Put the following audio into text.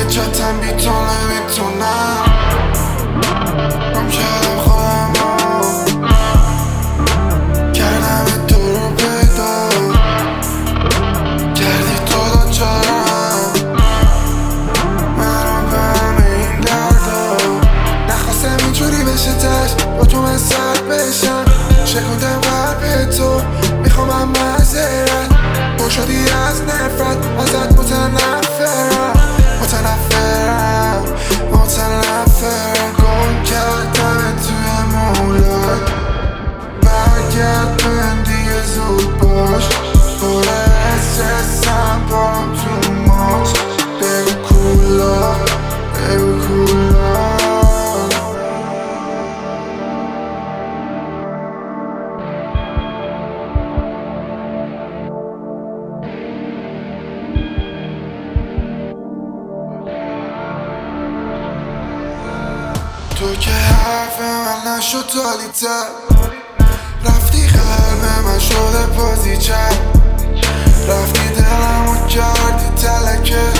چتم بی تو نمیتونم گم کردم خودمو کردم تو رو پیدا کردی تو دچارم منو به همه این دردا نخواستم اینجوری بشه تش با تو من سرد بشم شکوندم قلب تو میخوام معذرت پر شدی از نفرت ازت متنفرم گم کردم توی مولات برگرد من دیگه زود باش پر استرسم پارم تو ماچ بگو کولا بگو کولا تو که حرف من نشد تالیتر رفتی قلب من شده بازیچر رفتی دلمو کردی تلکه